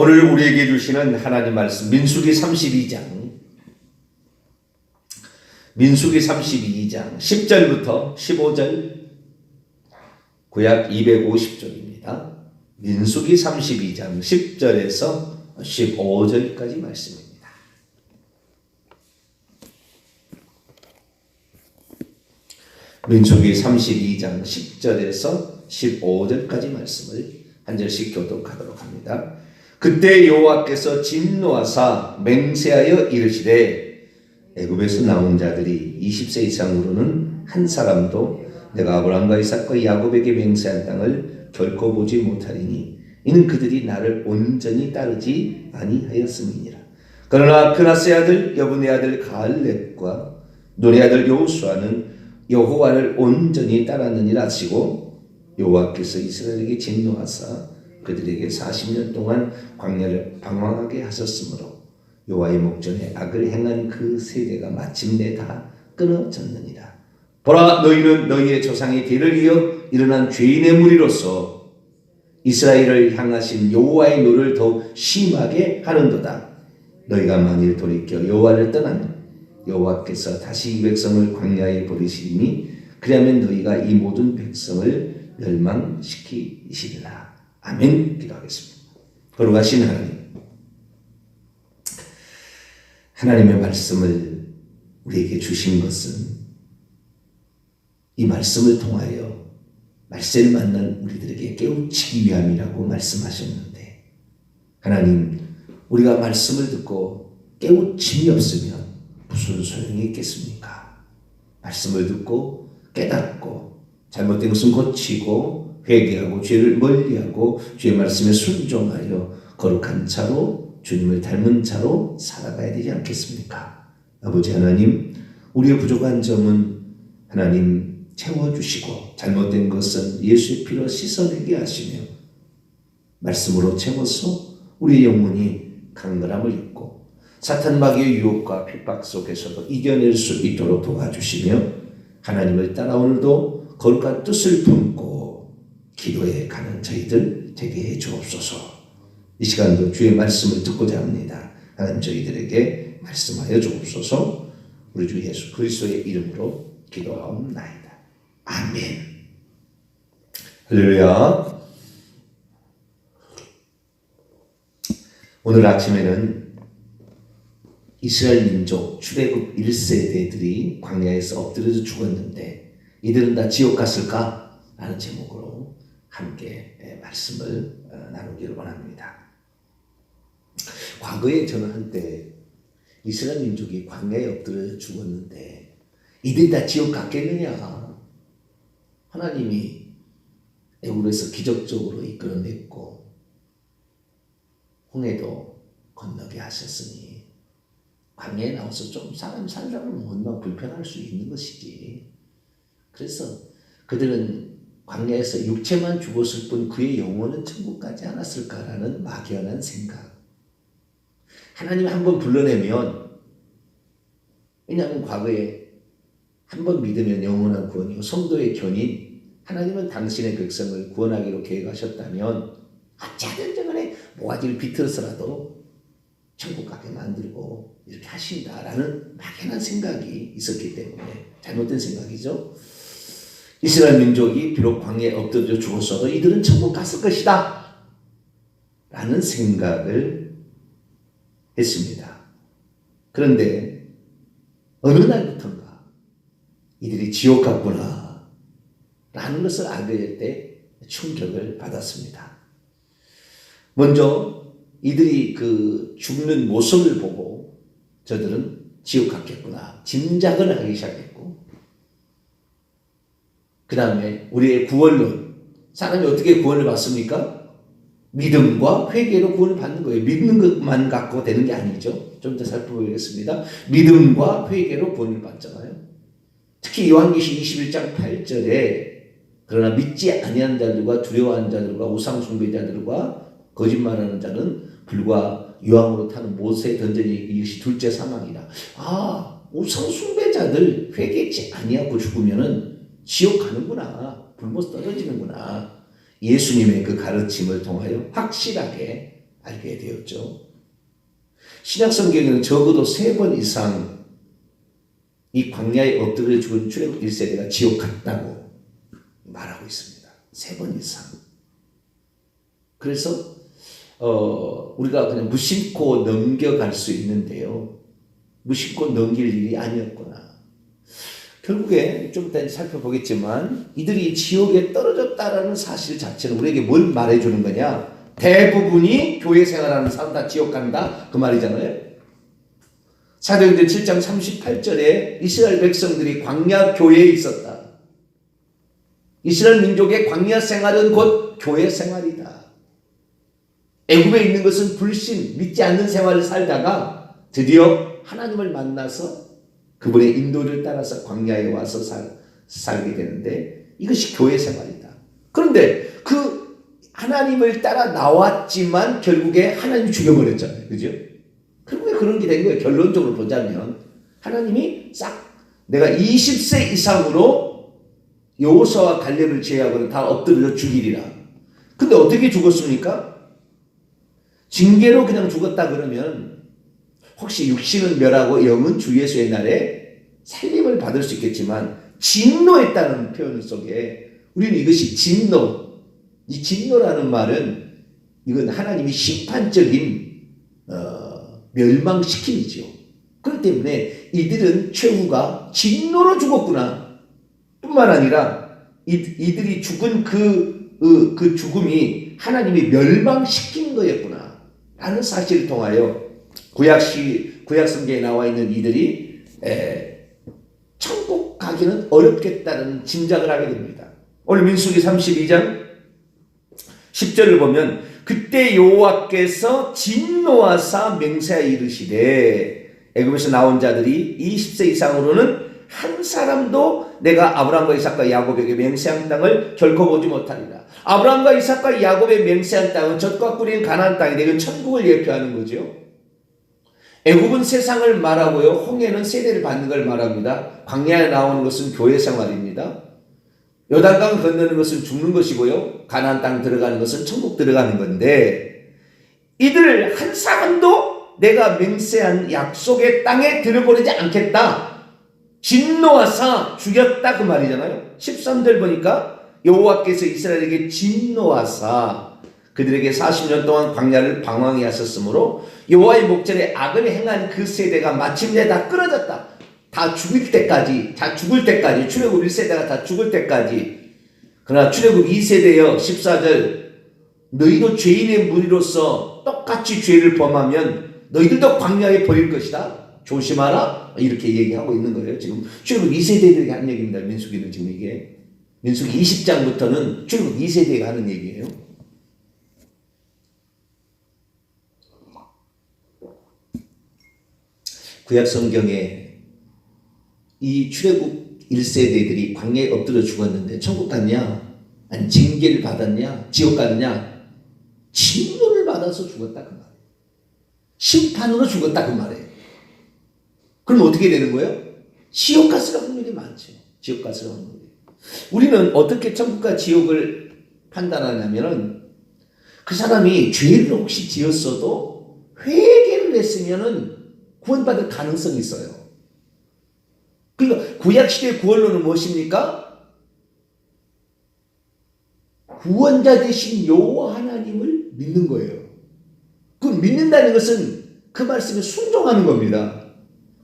오늘 우리에게 주시는 하나님 말씀 민수기 32장 10절부터 15절 구약 250쪽입니다. 민수기 32장 10절에서 15절까지 말씀입니다. 민수기 32장 10절에서 15절까지 말씀을 한 절씩 교독하도록 합니다. 그때 여호와께서 진노하사 맹세하여 이르시되 애굽에서 나온 자들이 20세 이상으로는 한 사람도 내가 아브라함과 이삭과 야곱에게 맹세한 땅을 결코 보지 못하리니 이는 그들이 나를 온전히 따르지 아니하였음이니라. 그러나 그나스의 아들 여분의 아들 갈렙과 눈의 아들 여호수아는 여호와를 온전히 따랐느니라 하시고 여호와께서 이스라엘에게 진노하사 그들에게 40년 동안 광야를 방황하게 하셨으므로 여호와의 목전에 악을 행한 그 세대가 마침내 다 끊어졌느니라. 보라, 너희는 너희의 조상의 뒤를 이어 일어난 죄인의 무리로서 이스라엘을 향하신 여호와의 노를 더욱 심하게 하는도다. 너희가 만일 돌이켜 여호와를 떠나면 여호와께서 다시 이 백성을 광야에 버리시리니 그리하면 너희가 이 모든 백성을 멸망시키시리라. 아멘. 기도하겠습니다. 거룩하신 하나님의 말씀을 우리에게 주신 것은 이 말씀을 통하여 말세를 만난 우리들에게 깨우치기 위함이라고 말씀하셨는데, 하나님, 우리가 말씀을 듣고 깨우침이 없으면 무슨 소용이 있겠습니까? 말씀을 듣고 깨닫고 잘못된 것은 고치고 회개하고 죄를 멀리하고 주의 말씀에 순종하여 거룩한 자로 주님을 닮은 자로 살아가야 되지 않겠습니까? 아버지 하나님, 우리의 부족한 점은 하나님 채워주시고 잘못된 것은 예수의 피로 씻어내게 하시며 말씀으로 채워서 우리의 영혼이 강건함을 입고 사탄 마귀의 유혹과 핍박 속에서도 이겨낼 수 있도록 도와주시며 하나님을 따라 오늘도 거룩한 뜻을 품고 기도에 가는 저희들 되게 해 주옵소서. 이 시간도 주의 말씀을 듣고자 합니다. 하나님, 저희들에게 말씀하여 주옵소서. 우리 주 예수 그리스도의 이름으로 기도하옵나이다. 아멘. 할렐루야. 오늘 아침에는 이스라엘 민족 출애굽 1세대들이 광야에서 엎드려서 죽었는데 이들은 다 지옥 갔을까? 라는 제목으로 함께 말씀을 나누기를 원합니다. 과거에 저는 한때 이스라엘 민족이 광야에 엎드려 죽었는데 이들이 다 지옥 갔겠느냐? 하나님이 애굽에서 기적적으로 이끌어냈고 홍해도 건너게 하셨으니 광야에 나와서 좀 사람 살려면 뭔가 불편할 수 있는 것이지. 그래서 그들은 광야에서 육체만 죽었을 뿐 그의 영혼은 천국 가지 않았을까라는 막연한 생각. 하나님이 한번 불러내면, 왜냐하면 과거에 한번 믿으면 영원한 구원이고 성도의 견인, 하나님은 당신의 백성을 구원하기로 계획하셨다면 어찌하든지 간에 모가지를 비틀어서라도 천국 가게 만들고 이렇게 하신다라는 막연한 생각이 있었기 때문에 잘못된 생각이죠. 이스라엘 민족이 비록 광야에 엎드려 죽었어도 이들은 천국 갔을 것이다 라는 생각을 했습니다. 그런데 어느 날부터인가 이들이 지옥 갔구나 라는 것을 알게 될 때 충격을 받았습니다. 먼저 이들이 그 죽는 모습을 보고 저들은 지옥 갔겠구나 짐작을 하기 시작했고, 그 다음에 우리의 구원론, 사람이 어떻게 구원을 받습니까? 믿음과 회개로 구원을 받는 거예요. 믿는 것만 갖고 되는 게 아니죠. 좀 더 살펴보겠습니다. 믿음과 회개로 구원을 받잖아요. 특히 요한계시 21장 8절에 그러나 믿지 아니하는 자들과 두려워하는 자들과 우상 숭배자들과 거짓말하는 자는 불과 유황으로 타는 못에 던져니 이것이 둘째 사망이라. 우상 숭배자들 회개치 아니하고 죽으면은 지옥 가는구나, 불못 떨어지는구나. 예수님의 그 가르침을 통하여 확실하게 알게 되었죠. 신약 성경에는 적어도 3번 이상 이 광야에 엎드려 죽은 출애굽 1세대가 지옥 갔다고 말하고 있습니다. 3번 이상. 그래서 우리가 그냥 무심코 넘겨갈 수 있는데요. 무심코 넘길 일이 아니었구나. 결국에 좀 이따 살펴보겠지만 이들이 지옥에 떨어졌다라는 사실 자체는 우리에게 뭘 말해주는 거냐? 대부분이 교회 생활하는 사람 다 지옥 간다 그 말이잖아요. 사도행전 7장 38절에 이스라엘 백성들이 광야 교회에 있었다. 이스라엘 민족의 광야 생활은 곧 교회 생활이다. 애굽에 있는 것은 불신, 믿지 않는 생활을 살다가 드디어 하나님을 만나서 그분의 인도를 따라서 광야에 와서 살게 되는데 이것이 교회 생활이다. 그런데 그 하나님을 따라 나왔지만 결국에 하나님이 죽여버렸잖아요. 그죠? 결국에 그런 게 된 거예요. 결론적으로 보자면 하나님이 싹 내가 20세 이상으로 여호수아와 갈렙을 제외하고는 다 엎드려 죽이리라. 근데 어떻게 죽었습니까? 징계로 그냥 죽었다 그러면 혹시 육신은 멸하고 영은 주 예수의 날에 살림을 받을 수 있겠지만 진노했다는 표현 속에 우리는 이것이 진노, 이 진노라는 말은 이건 하나님이 심판적인 멸망시킴이죠. 그렇기 때문에 이들은 최후가 진노로 죽었구나 뿐만 아니라 이들이 죽은 그 죽음이 하나님이 멸망시킨 거였구나 라는 사실을 통하여 구약 성경에 나와 있는 이들이 천국 가기는 어렵겠다는 짐작을 하게 됩니다. 오늘 민수기 32장 10절을 보면 그때 여호와께서 진노하사 맹세하여 이르시되 애굽에서 나온 자들이 20세 이상으로는 한 사람도 내가 아브라함과 이삭과 야곱에게 맹세한 땅을 결코 보지 못하리라. 아브라함과 이삭과 야곱의 맹세한 땅은 젖과 꿀인 가나안 땅인데 이건 천국을 예표하는 거죠. 애굽은 세상을 말하고요. 홍해는 세대를 받는 걸 말합니다. 광야에 나오는 것은 교회 생활입니다. 요단강 건너는 것은 죽는 것이고요. 가나안 땅 들어가는 것은 천국 들어가는 건데 이들 한 사람도 내가 맹세한 약속의 땅에 들어보내지 않겠다. 진노하사 죽였다 그 말이잖아요. 13절 보니까 여호와께서 이스라엘에게 진노하사 그들에게 40년 동안 광야를 방황해 하셨으므로 여호와의 목전에 악을 행한 그 세대가 마침내 다 끊어졌다. 다 죽을 때까지 출애굽 1세대가 다 죽을 때까지. 그러나 출애굽 2세대여 14절 너희도 죄인의 무리로서 똑같이 죄를 범하면 너희들도 광야에 버릴 것이다. 조심하라. 이렇게 얘기하고 있는 거예요. 지금 출애굽 2세대들에게 하는 얘기입니다. 민수기는 지금 이게 민수기 20장부터는 출애굽 2세대가 하는 얘기예요. 구약 성경에 이 출애굽 1세대들이 광야에 엎드려 죽었는데 천국 갔냐? 아니 징계를 받았냐? 지옥 갔냐? 진노를 받아서 죽었다 그 말이에요. 심판으로 죽었다 그 말이에요. 그럼 어떻게 되는 거예요? 지옥 갔을 확률이 많죠. 지옥 갔을 확률이. 우리는 어떻게 천국과 지옥을 판단하냐면은 그 사람이 죄를 혹시 지었어도 회개를 했으면은 구원받을 가능성이 있어요. 그러니까 구약시대의 구원론은 무엇입니까? 구원자 되신 여호와 하나님을 믿는 거예요. 그 믿는다는 것은 그 말씀에 순종하는 겁니다.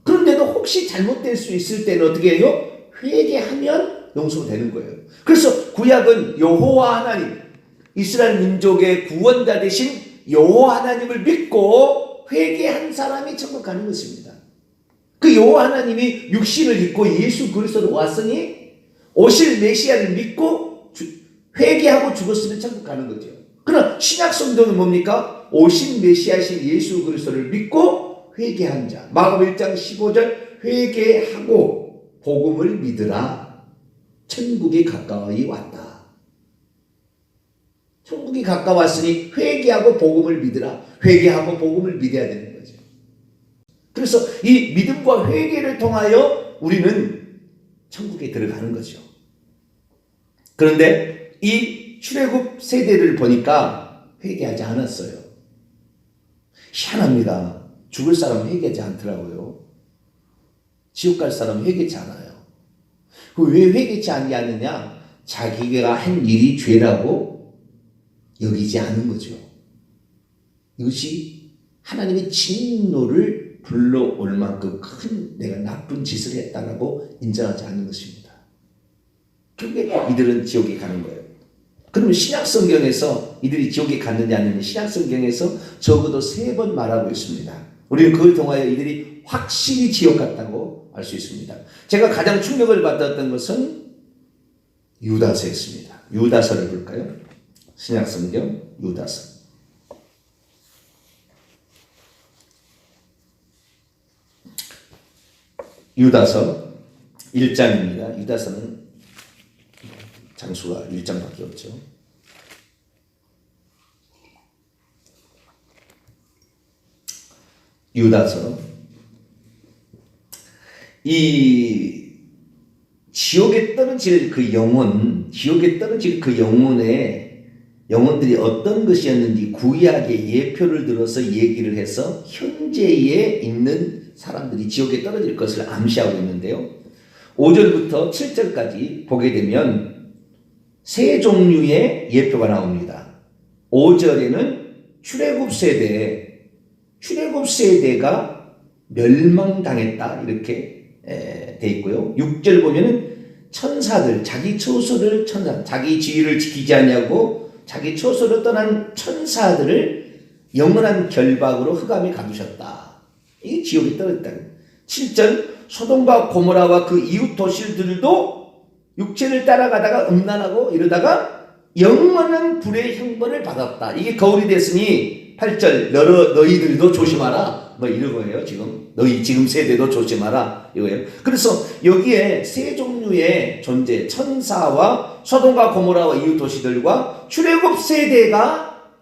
그런데도 혹시 잘못될 수 있을 때는 어떻게 해요? 회개하면 용서가 되는 거예요. 그래서 구약은 여호와 하나님, 이스라엘 민족의 구원자 되신 여호와 하나님을 믿고 회개한 사람이 천국 가는 것입니다. 그 여호와 하나님이 육신을 입고 예수 그리스도로 왔으니 오실 메시아를 믿고 회개하고 죽었으면 천국 가는 거죠. 그러나 신약 성경은 뭡니까? 오신 메시아신 예수 그리스도를 믿고 회개한 자. 마가복음 1장 15절 회개하고 복음을 믿으라. 천국이 가까이 왔다. 천국이 가까웠으니 회개하고 복음을 믿으라. 회개하고 복음을 믿어야 되는 거죠. 그래서 이 믿음과 회개를 통하여 우리는 천국에 들어가는 거죠. 그런데 이 출애굽 세대를 보니까 회개하지 않았어요. 희한합니다. 죽을 사람은 회개하지 않더라고요. 지옥 갈 사람은 회개치 않아요. 왜 회개치 않느냐? 자기가 한 일이 죄라고 여기지 않은 거죠. 이것이 하나님의 진노를 불러올 만큼 큰 내가 나쁜 짓을 했다라고 인정하지 않는 것입니다. 결국에 이들은 지옥에 가는 거예요. 그러면 신약성경에서 이들이 지옥에 갔느냐 안 갔느냐 신약성경에서 적어도 3번 말하고 있습니다. 우리는 그걸 통하여 이들이 확실히 지옥 갔다고 알 수 있습니다. 제가 가장 충격을 받았던 것은 유다서였습니다. 유다서를 볼까요? 신약성경 유다서. 유다서 1장입니다. 유다서는 장수가 1장밖에 없죠. 유다서. 이 지옥에 떨어질 그 영혼, 지옥에 떨어질 그 영혼들이 어떤 것이었는지 구약의 예표를 들어서 얘기를 해서 현재에 있는 사람들이 지옥에 떨어질 것을 암시하고 있는데요. 5절부터 7절까지 보게 되면 세 종류의 예표가 나옵니다. 5절에는 출애굽 세대가 멸망당했다 이렇게 돼 있고요. 6절 보면은 천사들, 자기 지위를 지키지 않냐고 자기 처소로 떠난 천사들을 영원한 결박으로 흑암에 가두셨다. 이게 지옥에 떨어졌다. 7절 소돔과 고모라와 그 이웃 도시들도 육체를 따라가다가 음란하고 이러다가 영원한 불의 형벌을 받았다. 이게 거울이 됐으니 8절 너희들도 조심하라. 뭐 이런 거예요. 지금 세대도 조심하라 이거예요. 그래서 여기에 세 종류의 존재, 천사와 소돔과 고모라와 이웃 도시들과 출애굽 세대가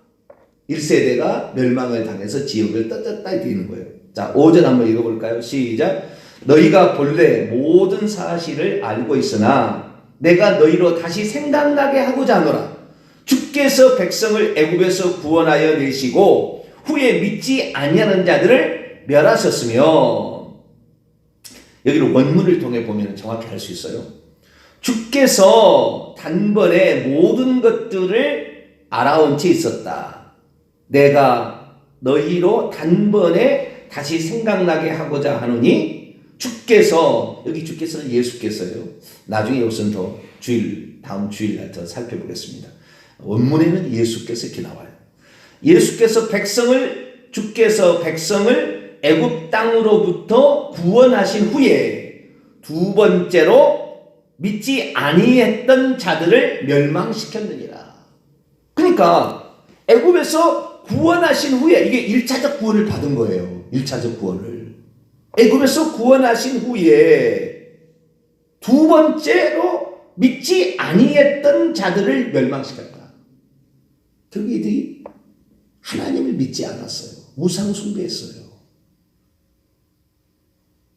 1세대가 멸망을 당해서 지옥을 떴다 되는 거예요. 자, 5절 한번 읽어볼까요? 시작. 너희가 본래 모든 사실을 알고 있으나 내가 너희로 다시 생각나게 하고자 하노라. 주께서 백성을 애굽에서 구원하여 내시고 후에 믿지 아니하는 자들을 멸하셨으며, 여기를 원문을 통해 보면 정확히 알 수 있어요. 주께서 단번에 모든 것들을 알아온 채 있었다. 내가 너희로 단번에 다시 생각나게 하고자 하노니 주께서, 여기 주께서는 예수께서요. 나중에 이것은 더 다음 주일날 더 살펴보겠습니다. 원문에는 예수께서 이렇게 나와요. 주께서 백성을 애굽 땅으로부터 구원하신 후에 두 번째로 믿지 아니했던 자들을 멸망시켰느니라. 그러니까 애굽에서 구원하신 후에, 이게 1차적 구원을 받은 거예요. 1차적 구원을. 애굽에서 구원하신 후에 두 번째로 믿지 아니했던 자들을 멸망시켰다. 이들이 하나님을 믿지 않았어요. 우상 숭배했어요.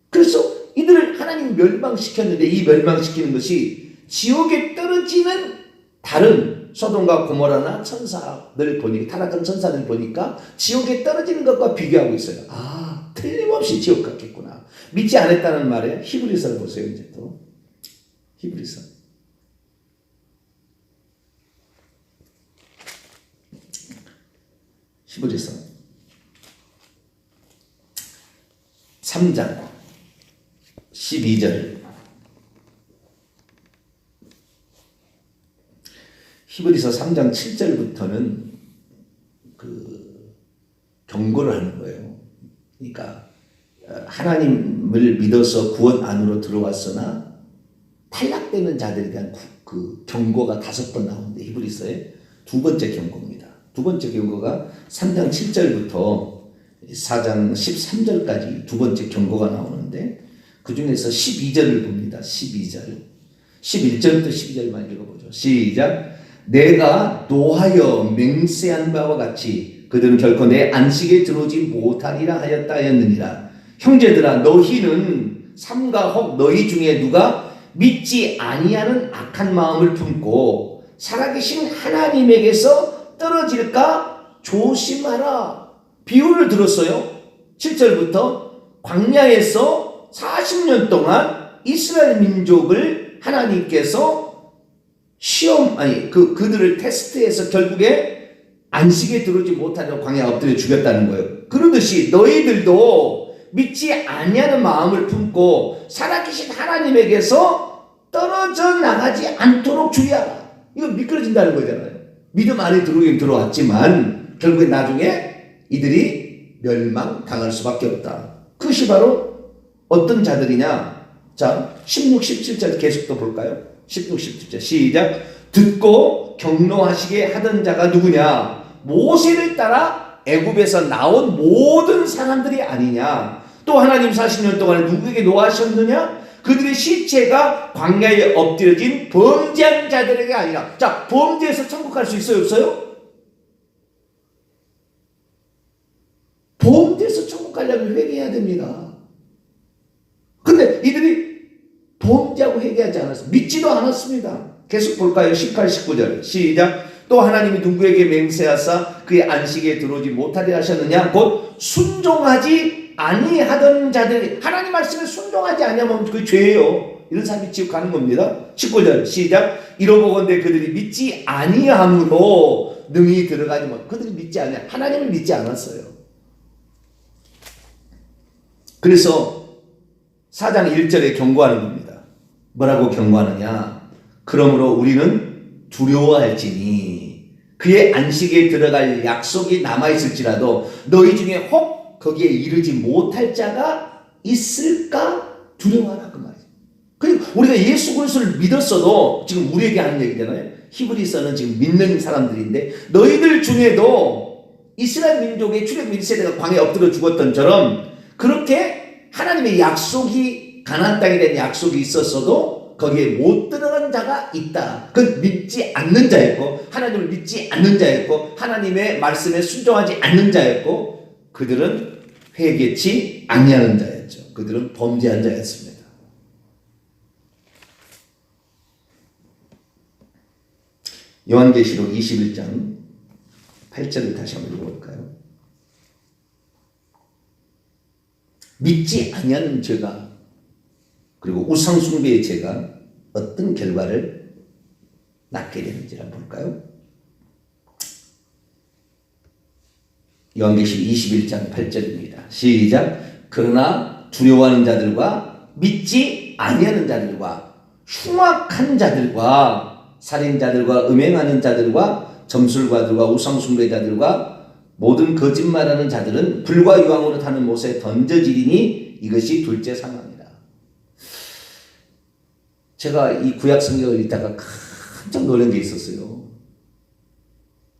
그래서 이들을 하나님 멸망시켰는데, 이 멸망시키는 것이 지옥에 떨어지는 다른 소돔과 고모라나 천사들 타락한 천사들 보니까 지옥에 떨어지는 것과 비교하고 있어요. 아, 틀림없이 지옥 같겠구나. 믿지 않았다는 말에 히브리서를 보세요. 이제 또 히브리서. 히브리서 3장 12절. 히브리서 3장 7절부터는 그 경고를 하는 거예요. 그러니까 하나님을 믿어서 구원 안으로 들어왔으나 탈락되는 자들에 대한 그 경고가 5번 나오는데, 히브리서의 두 번째 경고입니다. 두 번째 경고가 3장 7절부터 4장 13절까지 두 번째 경고가 나오는데, 그 중에서 12절을 봅니다. 12절. 11절부터 12절만 읽어보죠. 시작. 내가 노하여 맹세한 바와 같이 그들은 결코 내 안식에 들어오지 못하리라 하였느니라. 형제들아, 너희는 삼가 혹 너희 중에 누가 믿지 아니하는 악한 마음을 품고 살아계신 하나님에게서 떨어질까 조심하라. 비유를 들었어요. 7절부터 광야에서 40년 동안 이스라엘 민족을 하나님께서 그들을 테스트해서 결국에 안식에 들어오지 못하는 광야에 엎드려 죽였다는 거예요. 그러듯이 너희들도 믿지 아니하는 마음을 품고 살아계신 하나님에게서 떨어져 나가지 않도록 주의하라. 이거 미끄러진다는 거잖아요. 믿음 안에 들어오긴 들어왔지만 결국에 나중에 이들이 멸망당할 수밖에 없다. 그것이 바로 어떤 자들이냐. 자, 16, 17절 계속 또 볼까요? 16, 17절 시작. 듣고 경노하시게 하던 자가 누구냐? 모세를 따라 애굽에서 나온 모든 사람들이 아니냐? 또 하나님 40년 동안에 누구에게 노하셨느냐? 그들의 시체가 광야에 엎드려진 범죄한 자들에게 아니라. 자, 범죄해서 천국 갈 수 있어요, 없어요? 범죄해서 천국 가려면 회개해야 됩니다. 근데 이들이 범죄하고 회개하지 않았어요. 믿지도 않았습니다. 계속 볼까요? 18, 19절 시작. 또 하나님이 누구에게 맹세하사 그의 안식에 들어오지 못하게 하셨느냐? 곧 순종하지 아니하던 자들이. 하나님 말씀에 순종하지 아니하면 그 죄예요. 이런 사람이 지옥 가는 겁니다. 19절 시작. 이러보건대 그들이 믿지 아니함으로 능히 들어가지 못. 그들이 믿지 아니하. 하나님을 믿지 않았어요. 그래서 4장 1절에 경고하는 겁니다. 뭐라고 경고하느냐? 그러므로 우리는 두려워할지니 그의 안식에 들어갈 약속이 남아있을지라도 너희 중에 혹 거기에 이르지 못할 자가 있을까 두려워하라 그 말이에요. 그리고 우리가 예수 그리스도를 믿었어도 지금 우리에게 하는 얘기잖아요. 히브리서는 지금 믿는 사람들인데 너희들 중에도 이스라엘 민족의 출애굽 1세대가 광야에 엎드려 죽었던처럼 그렇게 하나님의 약속이 가나안 땅에 대한 약속이 있었어도 거기에 못 들어간 자가 있다. 그건 믿지 않는 자였고 하나님을 믿지 않는 자였고 하나님의 말씀에 순종하지 않는 자였고 그들은 회개치 아니하는 자였죠. 그들은 범죄한 자였습니다. 요한계시록 21장 8절을 다시 한번 읽어볼까요? 믿지 아니하는 죄가 그리고 우상숭배의 죄가 어떤 결과를 낳게 되는지 한번 볼까요? 요한계시록 21장 8절입니다. 시작. 그러나 두려워하는 자들과 믿지 아니하는 자들과 흉악한 자들과 살인자들과 음행하는 자들과 점술가들과 우상숭배자들과 모든 거짓말하는 자들은 불과 유황으로 타는 못에 던져지리니 이것이 둘째 사망이다. 제가 이 구약 성경을 읽다가 깜짝 놀란 게 있었어요.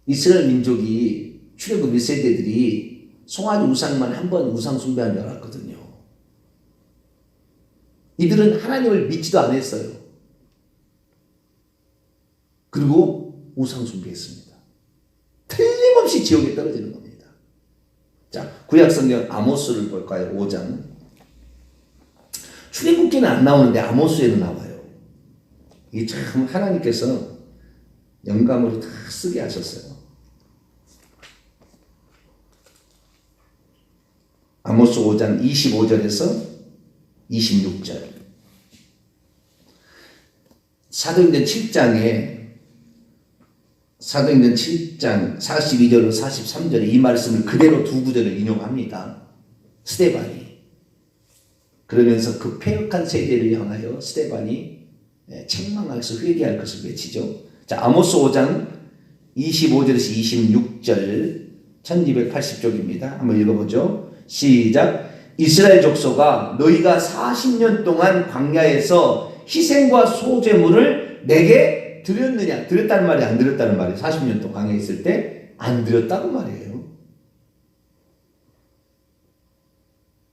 이스라엘 민족이 출애굽 1세대들이 송아지 우상만 한 번 우상 숭배한 줄 알았거든요. 이들은 하나님을 믿지도 않았어요. 그리고 우상 숭배했습니다. 틀림없이 지옥에 떨어지는 겁니다. 자, 구약 성경 아모스를 볼까요? 5장. 출애굽기는 안 나오는데 아모스에는 나와요. 이게 참 하나님께서 영감으로 다 쓰게 하셨어요. 아모스 5장 25절에서 26절. 사도행전 7장 42절로 43절에 이 말씀을 그대로 두 구절을 인용합니다. 스데반이. 그러면서 그 패역한 세대를 향하여 스데반이 책망하여서 회개할 것을 외치죠. 자, 아모스 5장 25절에서 26절 1280쪽입니다. 한번 읽어보죠. 시작. 이스라엘 족속아 너희가 40년 동안 광야에서 희생과 소제물을 내게 드렸느냐? 드렸다는 말이 안 드렸다는 말이에요. 40년 동안 광야에 있을 때 안 드렸다고 말이에요.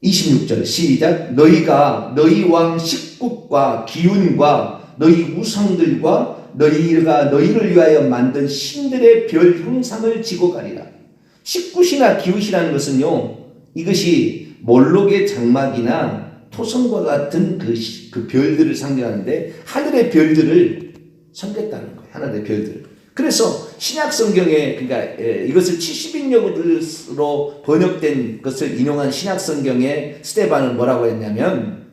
26절 시작. 너희가 너희 왕 식국과 기운과 너희 우상들과 너희가 너희를 위하여 만든 신들의 별 형상을 지고 가리라. 식굿이나 기웃이라는 것은요, 이것이 몰록의 장막이나 토성과 같은 그 별들을 상징하는데 하늘의 별들을 섬겼다는 거예요. 하늘의 별들. 그래서 신약 성경에 그러니까 이것을 70인역으로 번역된 것을 인용한 신약 성경에 스데반은 뭐라고 했냐면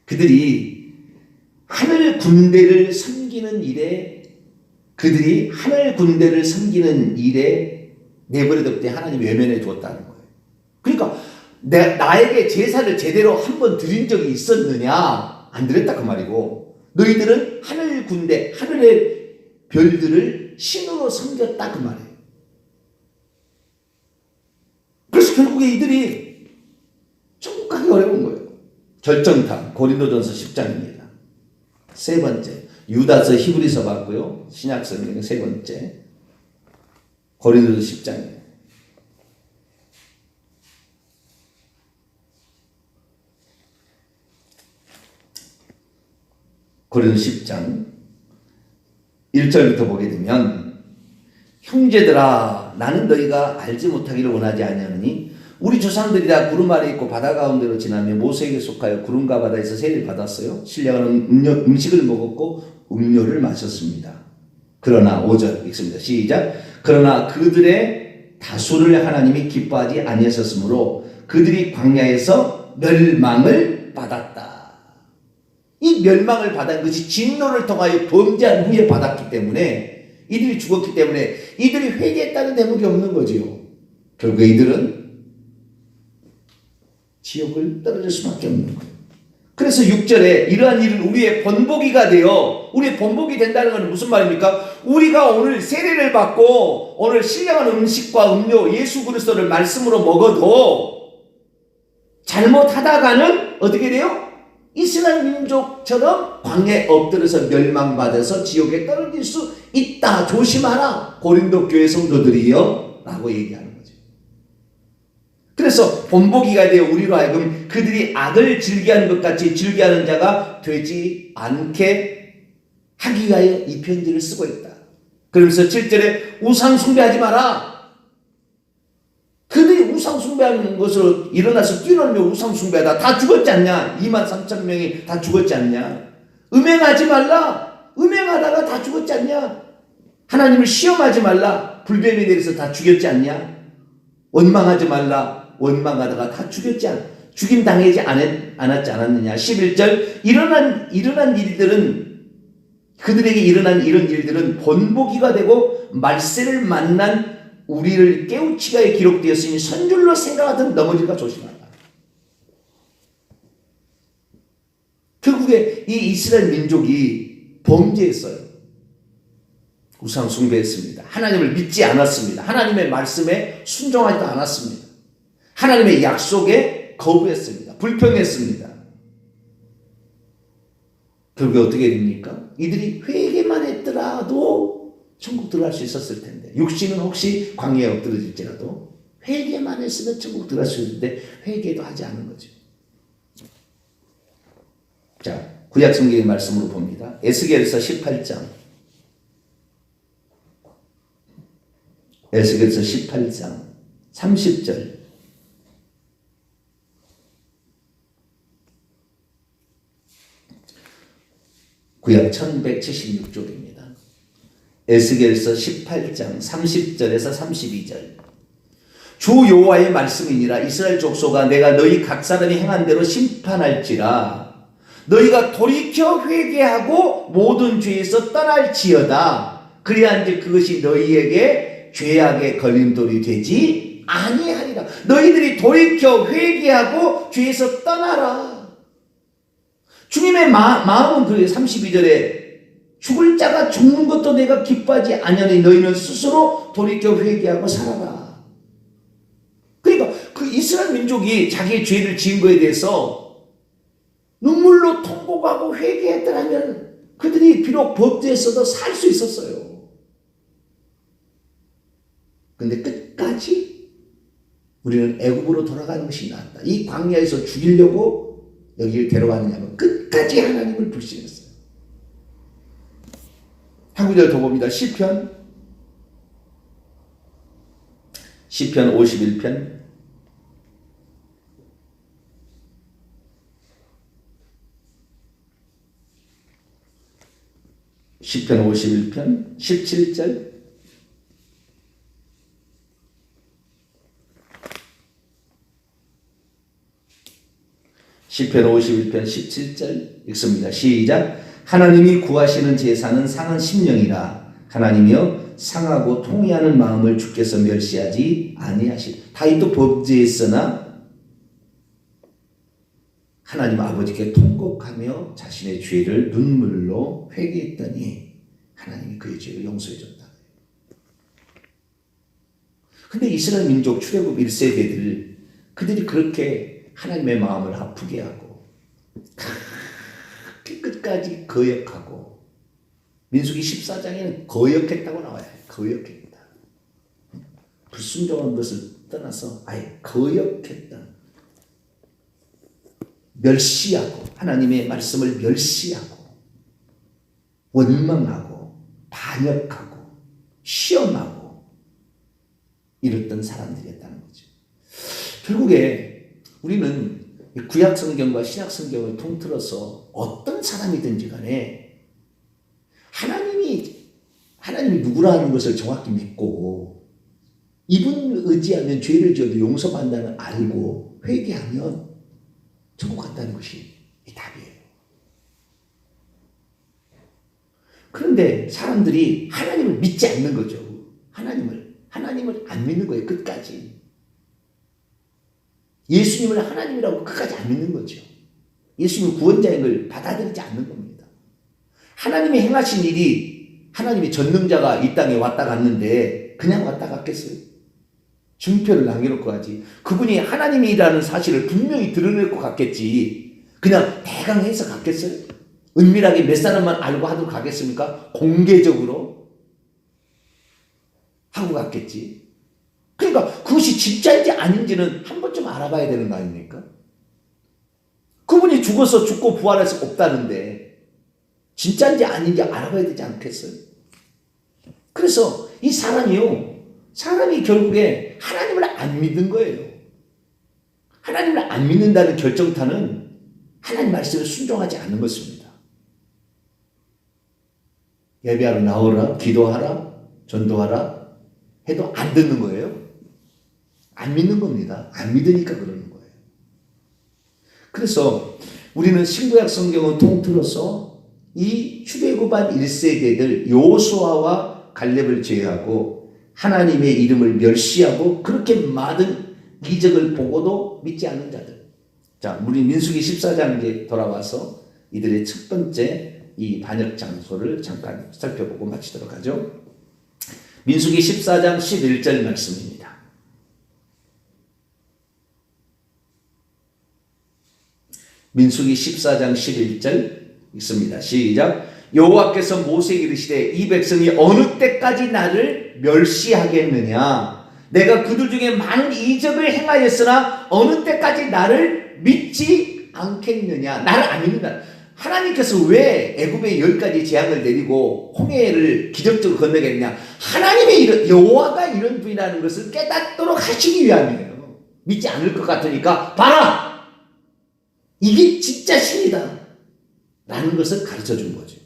그들이 하늘 군대를 섬기는 일에 내버려뒀을 때 하나님이 외면해 주었다는 거예요. 그러니까 나에게 제사를 제대로 한번 드린 적이 있었느냐? 안 드렸다 그 말이고, 너희들은 하늘 군대, 하늘의 별들을 신으로 섬겼다 그 말이에요. 그래서 결국에 이들이 천국 가기 어려운 거예요. 결정타 고린도전서 10장입니다. 세 번째, 유다서 히브리서 봤고요. 신약 성경 세 번째, 고린도전서 10장입니다. 고린도서 10장 1절부터 보게 되면, 형제들아 나는 너희가 알지 못하기를 원하지 아니하느니 우리 조상들이 다 구름 아래 있고 바다 가운데로 지나며 모세에게 속하여 구름과 바다에서 세례를 받았어요. 신령한 음식을 먹었고 음료를 마셨습니다. 그러나 5절 읽습니다. 시작. 그러나 그들의 다수를 하나님이 기뻐하지 아니하셨으므로 그들이 광야에서 멸망을 받았다. 이 멸망을 받은 것이 진노를 통하여 범죄한 후에 받았기 때문에, 이들이 죽었기 때문에 이들이 회개했다는 대목이 없는 거지요. 결국에 이들은 지옥을 떨어질 수밖에 없는 거예요. 그래서 6절에 이러한 일은 우리의 본보기가 되어, 우리의 본보기 된다는 것은 무슨 말입니까? 우리가 오늘 세례를 받고 오늘 신령한 음식과 음료 예수 그리스도를 말씀으로 먹어도 잘못하다가는 어떻게 돼요? 이스라엘 민족처럼 광야에 엎드려서 멸망받아서 지옥에 떨어질 수 있다. 조심하라. 고린도 교회 성도들이여 라고 얘기하는 거죠. 그래서 본보기가 되어 우리로 하여금 그들이 악을 즐겨하는 것 같이 즐겨하는 자가 되지 않게 하기 위하여 이 편지를 쓰고 있다. 그러면서 7절에 우상 숭배하지 마라. 그들이 우상 숭배하는 것으로 일어나서 뛰어놀며 우상 숭배하다 다 죽었지 않냐? 23,000명이 다 죽었지 않냐? 음행하지 말라. 음행하다가 다 죽었지 않냐? 하나님을 시험하지 말라. 불뱀이 내려서 다 죽였지 않냐? 원망하지 말라. 원망하다가 다 죽였지 않냐? 죽임 당하지 않았지 않았느냐? 11절 일어난 일들은, 그들에게 일어난 이런 일들은 본보기가 되고 말세를 만난 우리를 깨우치게 하여 기록되었으니 선줄로 생각하든 넘어질까 조심하라. 결국에 이 이스라엘 민족이 범죄했어요. 우상 숭배했습니다. 하나님을 믿지 않았습니다. 하나님의 말씀에 순종하지도 않았습니다. 하나님의 약속에 거부했습니다. 불평했습니다. 결국에 어떻게 됩니까? 이들이 회개만 했더라도 천국 들어갈 수 있었을 텐데, 육신은 혹시 광야에 엎드러질지라도 회개만 했으면 천국 들어갈 수 있는데 회개도 하지 않은 거죠. 자, 구약 성경의 말씀으로 봅니다. 에스겔서 18장. 에스겔서 18장 30절. 구약 1176쪽입니다. 에스겔서 18장 30절에서 32절. 주 여호와의 말씀이니라. 이스라엘 족속아 내가 너희 각 사람이 행한 대로 심판할지라. 너희가 돌이켜 회개하고 모든 죄에서 떠날지어다. 그리한즉 그것이 너희에게 죄악의 걸림돌이 되지 아니하리라. 너희들이 돌이켜 회개하고 죄에서 떠나라. 주님의 마음은 그래요. 32절에 죽을 자가 죽는 것도 내가 기뻐하지 아니하니 너희는 스스로 돌이켜 회개하고 살아라. 그러니까 그 이스라엘 민족이 자기의 죄를 지은 것에 대해서 눈물로 통곡하고 회개했더라면 그들이 비록 범죄했어도 살 수 있었어요. 근데 끝까지 우리는 애굽으로 돌아가는 것이 낫다. 이 광야에서 죽이려고 여기를 데려왔느냐면 끝까지 하나님을 불신했어요. 한 구절 더 봅니다. 시편 51편 51편 시편 51편 17절. 시편 51편 17절 읽습니다. 시작. 하나님이 구하시는 제사는 상한 심령이라. 하나님이여 상하고 통회하는 마음을 주께서 멸시하지 아니하시리. 다윗도 범죄했으나 하나님 아버지께 통곡하며 자신의 죄를 눈물로 회개했더니 하나님이 그의 죄를 용서해 줬다. 근데 이스라엘 민족 출애굽 1세대들 그들이 그렇게 하나님의 마음을 아프게 하고 끝까지 거역하고, 민수기 14장에는 거역했다고 나와요. 거역했다. 불순종한 것을 떠나서 아예 거역했다. 멸시하고, 하나님의 말씀을 멸시하고 원망하고 반역하고 시험하고 이랬던 사람들이었다는 거죠. 결국에 우리는 구약 성경과 신약 성경을 통틀어서 어떤 사람이든지 간에 하나님이 누구라 하는 것을 정확히 믿고 이분을 의지하면 죄를 지어도 용서받는다는 걸 알고 회개하면 천국 간다는 것이 이 답이에요. 그런데 사람들이 하나님을 믿지 않는 거죠. 하나님을 안 믿는 거예요. 끝까지. 예수님을 하나님이라고 끝까지 안 믿는 거죠. 예수님은 구원자인 걸 받아들이지 않는 겁니다. 하나님이 행하신 일이, 하나님이 전능자가 이 땅에 왔다 갔는데 그냥 왔다 갔겠어요? 증표를 남겨놓고 하지. 그분이 하나님이라는 사실을 분명히 드러내고 갔겠지. 그냥 대강 해서 갔겠어요? 은밀하게 몇 사람만 알고 하도록 가겠습니까? 공개적으로 하고 갔겠지. 그러니까 그것이 진짜인지 아닌지는 한 번쯤 알아봐야 되는 거 아닙니까? 그분이 죽어서 죽고 부활해서 없다는데 진짜인지 아닌지 알아봐야 되지 않겠어요? 그래서 이 사람이 결국에 하나님을 안 믿는 거예요. 하나님을 안 믿는다는 결정타는 하나님 말씀에 순종하지 않는 것입니다. 예배하러 나오라, 기도하라, 전도하라 해도 안 듣는 거예요. 안 믿는 겁니다. 안 믿으니까 그러는 거예요. 그래서 우리는 신구약 성경을 통틀어서 이 출애굽한 1세대들 여호수아와 갈렙을 제외하고 하나님의 이름을 멸시하고 그렇게 많은 이적을 보고도 믿지 않는 자들. 자, 우리 민수기 14장에 돌아와서 이들의 첫 번째 이 반역 장소를 잠깐 살펴보고 마치도록 하죠. 민수기 14장 11절 말씀입니다. 민수기 14장 11절 읽습니다. 시작. 여호와께서 모세에게 이르시되 이 백성이 어느 때까지 나를 멸시하겠느냐? 내가 그들 중에 많은 이적을 행하였으나 어느 때까지 나를 믿지 않겠느냐? 나를 안 믿는다. 하나님께서 왜 애굽에 10가지 재앙을 내리고 홍해를 기적적으로 건너게 했냐? 하나님의 여호와가 이런 분이라는 것을 깨닫도록 하시기 위함이에요. 믿지 않을 것 같으니까 봐라! 이게 진짜 신이다 라는 것을 가르쳐 준 거죠.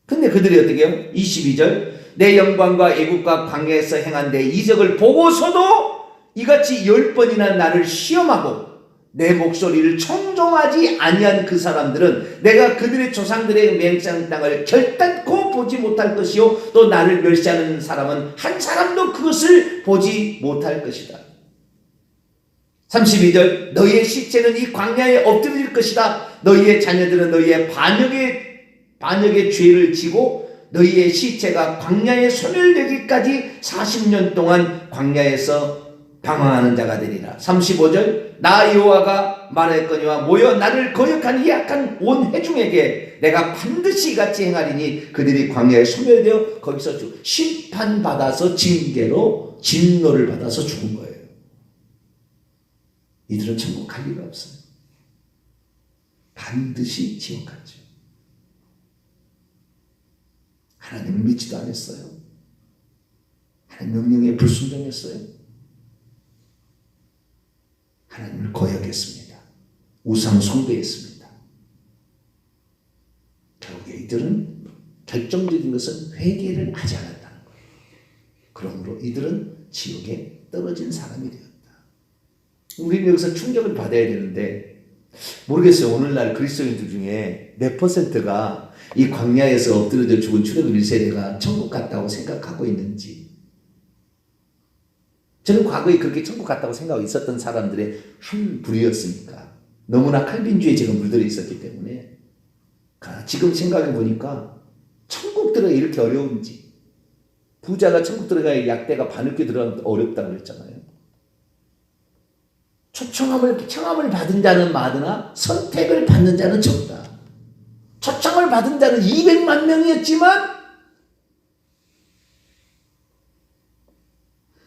근데 그들이 어떻게 해요? 22절 내 영광과 애국과 광야에서 행한 내 이적을 보고서도 이같이 10번이나 나를 시험하고 내 목소리를 청종하지 아니한 그 사람들은 내가 그들의 조상들의 맹장 땅을 결단코 보지 못할 것이요 또 나를 멸시하는 사람은 한 사람도 그것을 보지 못할 것이다. 32절 너희의 시체는 이 광야에 엎드릴 것이다. 너희의 자녀들은 너희의 반역의 죄를 지고 너희의 시체가 광야에 소멸되기까지 40년 동안 광야에서 방황하는 자가 되리라. 35절 나 여호와가 말하였거니와 모여 나를 거역한 이 약한 온 회중에게 내가 반드시 같이 행하리니 그들이 광야에 소멸되어 거기서 심판받아서 징계로 진노를 받아서 죽은 거예요. 이들은 천국 갈 리가 없어요. 반드시 지옥 갔죠. 하나님을 믿지도 않았어요. 하나님 명령에 불순종했어요. 하나님을 거역했습니다. 우상 숭배했습니다. 결국에 이들은 결정적인 것은 회개를 하지 않았다는 거예요. 그러므로 이들은 지옥에 떨어진 사람이 되었다. 우리는 여기서 충격을 받아야 되는데 모르겠어요. 오늘날 그리스도인들 중에 몇 퍼센트가 이 광야에서 엎드려져 죽은 출애굽 1세대가 천국 갔다고 생각하고 있는지. 저는 과거에 그렇게 천국 갔다고 생각하고 있었던 사람들의 한 부류였으니까 너무나 칼빈주의에 제가 물들어 있었기 때문에 지금 생각해 보니까 천국 들어가 이렇게 어려운지. 부자가 천국 들어가야 약대가 바늘귀 들어가면 어렵다고 그랬잖아요. 청함을 받은 자는 많으나 선택을 받는 자는 적다. 초청을 받은 자는 200만 명이었지만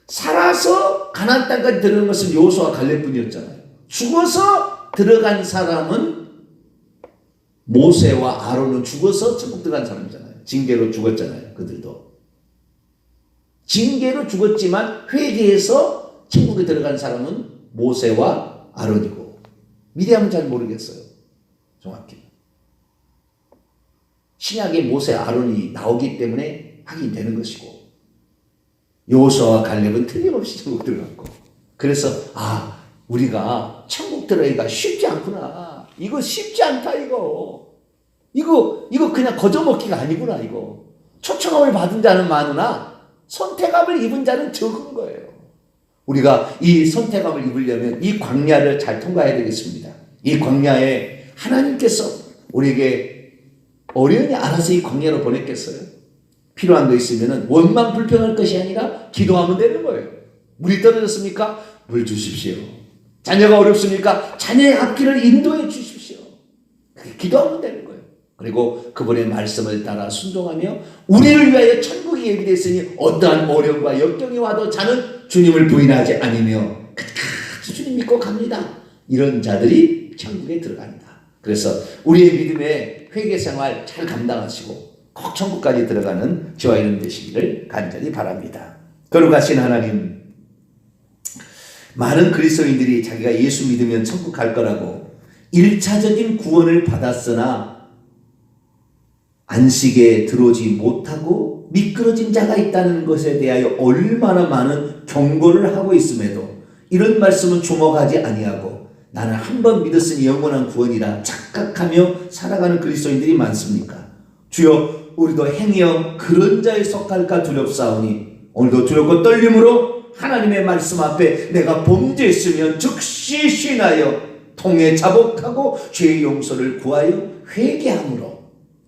살아서 가나안 땅까지 들어간 것은 여호수아와 갈렙뿐이었잖아요. 죽어서 들어간 사람은 모세와 아론은 죽어서 천국 들어간 사람이잖아요. 징계로 죽었잖아요. 그들도. 징계로 죽었지만 회개해서 천국에 들어간 사람은 모세와 아론이고 미디안은 잘 모르겠어요. 정확히. 신약에 모세, 아론이 나오기 때문에 확인되는 것이고 여호수아와 갈렙은 틀림없이 천국 들어갔고 그래서 우리가 천국 들어가기가 쉽지 않구나. 이거 쉽지 않다 이거 그냥 거저먹기가 아니구나 이거. 초청함을 받은 자는 많으나 선택함을 입은 자는 적은 거예요. 우리가 이 선택함을 입으려면 이 광야를 잘 통과해야 되겠습니다. 이 광야에 하나님께서 우리에게 어련히 알아서 이 광야로 보냈겠어요? 필요한 거 있으면 원만 불평할 것이 아니라 기도하면 되는 거예요. 물이 떨어졌습니까? 물 주십시오. 자녀가 어렵습니까? 자녀의 앞길을 인도해 주십시오. 기도하면 되는 거예요. 그리고 그분의 말씀을 따라 순종하며 우리를 위하여 천국이 예비되어 있으니 어떠한 어려움과 역경이 와도 자는 주님을 부인하지 않으며 끝까지 주님 믿고 갑니다. 이런 자들이 천국에 들어간다. 그래서 우리의 믿음의 회개생활 잘 감당하시고 꼭 천국까지 들어가는 저와 여러분 되시기를 간절히 바랍니다. 거룩하신 하나님, 많은 그리스도인들이 자기가 예수 믿으면 천국 갈 거라고 1차적인 구원을 받았으나 안식에 들어오지 못하고 미끄러진 자가 있다는 것에 대하여 얼마나 많은 경고를 하고 있음에도 이런 말씀은 주목하지 아니하고 나는 한 번 믿었으니 영원한 구원이라 착각하며 살아가는 그리스도인들이 많습니까? 주여, 우리도 행여 그런 자에 속할까 두렵사오니 오늘도 두렵고 떨림으로 하나님의 말씀 앞에 내가 범죄했으면 즉시 신하여 통해 자복하고 죄의 용서를 구하여 회개함으로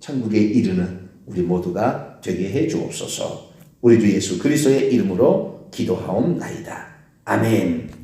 천국에 이르는 우리 모두가 되게 해 주옵소서. 우리 주 예수 그리스도의 이름으로 기도하옵나이다. 아멘.